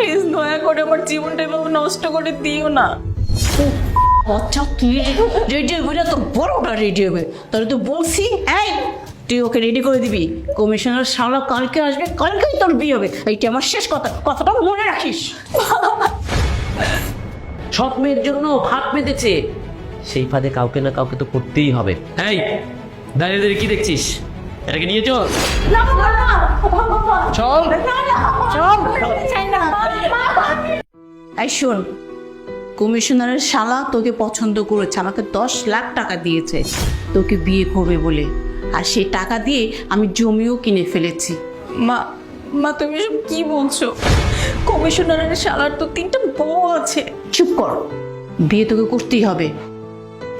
Please দয়া করে আমার জীবনটা এভাবে নষ্ট করে দিও না। আচ্ছা তুই রেডি হবে না, তোর বড়টা রেডি হবে। তাহলে তুই বলছি এই তুই ওকে রেডি করে দিবি। কমিশনার শালা কালকে আসবে, কালকেই তোর বিয়ে হবে। এইটা আমার শেষ কথা, কথাটা মনে রাখিস। সৎ মেয়ের জন্য ফাঁক পেতেছে, সেই ফাঁদে কাউকে না কাউকে তো করতেই হবে। এই দাঁড়িয়ে দাঁড়িয়ে কি দেখছিস? এটাকে নিয়ে চল, চল চল। এই শোন, কমিশনারের শালা তোকে পছন্দ করেছে, আমাকে 10 লাখ টাকা দিয়েছে তোকে বিয়ে করবে বলে। আর সেই টাকা দিয়ে আমি জমিও কিনে ফেলেছি। মা মা তুমি সব কি বলছো? কমিশনারের শালার তো 3টা বউ আছে। চুপ কর, বিয়ে তোকে করতেই হবে।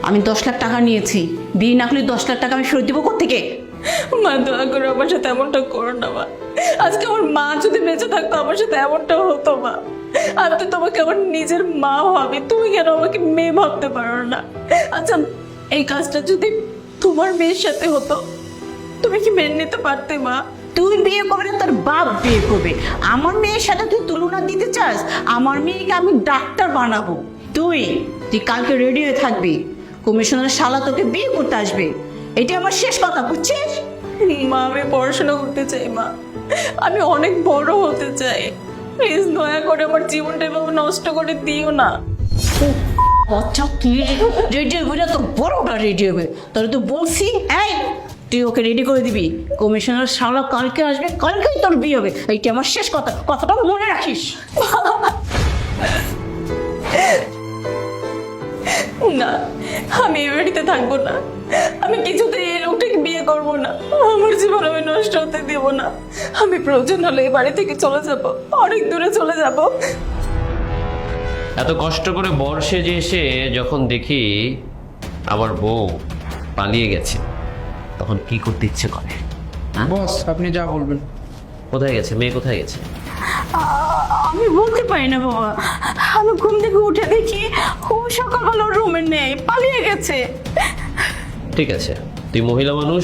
আমি 10 লাখ টাকা নিয়েছি, বিয়ে না করলে 10 লাখ টাকা আমি ফেরত দেবো কোত্থেকে? মা দয়া করে আমার সাথে এমনটা করো না মা। আজকে আমার মা যদি বেঁচে থাকতো আমার সাথে এমনটা হতো মা। আমি তো তোমাকে আমার নিজের মা ভাবি, তুমি কেন আমাকে মেয়ে ভাবতে পারো না? আচ্ছা এই কাজটা যদি তোমার মেয়ের সাথে হতো তুমি কি মেনে নিতে পারতে মা? তুই বিয়ে করবে না তোর বাপ বিয়ে করবে। আমার মেয়ের সাথে তুই তুলনা দিতে চাস? আমার মেয়েকে আমি ডাক্তার বানাবো। তুই তুই কালকে রেডি হয়ে থাকবি, কমিশনার শালা তোকে বিয়ে করতে আসবে। এটা আমার শেষ কথা, বুঝছিস? মা আমি পড়াশোনা করতে চাই মা, আমি অনেক বড় হতে চাই। প্লিজ দয়া করে আমার জীবনটা এভাবে নষ্ট করে দিও না। আচ্ছা তুই রেডি হবে না, তোর বড়টা রেডি হবে। তাহলে তুই বলছি এই তুই ওকে রেডি করে দিবি। কমিশনার শালা কালকে আসবে, কালকেই তোর বিয়ে হবে। এইটা আমার শেষ কথা, কথাটা মনে রাখিস। না আমি এই বাড়িতে থাকবো না, আমি কিছুতে এই লোকটাকে বিয়ে করবো না। আমার জীবন আমি নষ্ট হতে দেব না। আমি প্রয়োজন হলে এই বাড়ি থেকে চলে যাব, অনেক দূরে চলে যাব। এত কষ্ট করে বর্ষে যে এসে যখন দেখি আমার বউ পালিয়ে গেছে, তখন কি করতে ইচ্ছে করে? বস আপনি যা বলবেন। কোথায় গেছে মেয়ে, কোথায় গেছে? আমি বলতে পারি না বাবা, আমি ঘুম থেকে উঠে দেখি ও সকালবেলা রুমে নেই, পালিয়ে গেছে। ঠিক আছে, তুই মহিলা মানুষ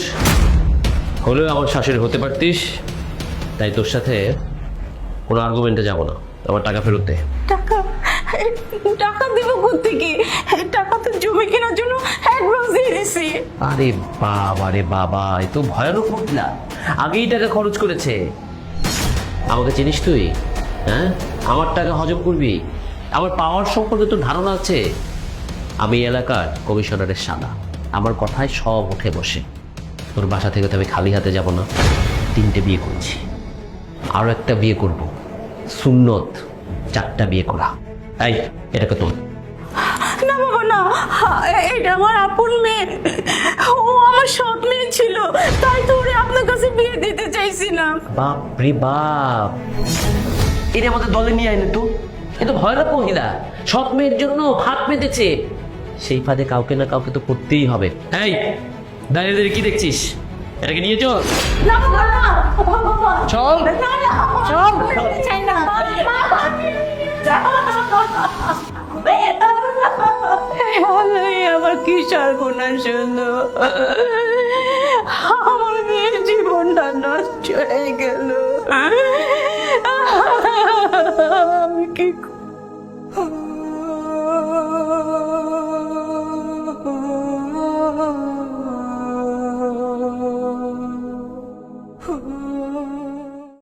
হলেও আমার শাশুড়ি হতে পারতিস, তাই তোর সাথে কোনো আর্গুমেন্টে যাব না। আমার টাকা ফেরত দে। টাকা টাকা দেবো কোত্থেকে? টাকা তো জমি কেনার জন্য অ্যাডভান্স দিয়ে দিছি। আরে বাবা রে বাবা, এ তো ভয়ানক মহিলা, আগেই টাকা খরচ করেছে। আমাকে চিনিস তুই? হ্যাঁ, আমার টাকা হজম করবি? আমার পাওয়ার সম্পর্কে তোর ধারণা আছে? আমি এই এলাকার কমিশনারের শালা, আমার কথায় সব উঠে বসে। তোর বাসা থেকে তো আমি খালি হাতে যাব না। 3টে বিয়ে করছি, আরও একটা বিয়ে করব, সুন্নত 4টা বিয়ে করা। এই এটাকে তোর। না বাবা না, এটা আমার আপন মেয়ে, ও আমার সৎ মেয়ে ছিল, তাই তো ওরে আপনার কাছে বিয়ে দিতে চাইছিলাম। বাপ রে বাপ, এটা আমাদের দলে নিয়ে আইনে তো। এ তো ভয়ানক মহিলা, সৎ মেয়ের জন্য ফাঁদ পেতেছে, সেই ফাঁদে কাউকে না কাউকে তো করতেই হবে। এই দাঁড়িয়ে দাঁড়িয়ে কি দেখছিস? এটাকে নিয়ে চল, না বাবা না, চল চল। চাই না। আমার কি সর্বনাশ হলো, আমার মেয়ের জীবনটা নষ্ট হয়ে গেল। আমি কি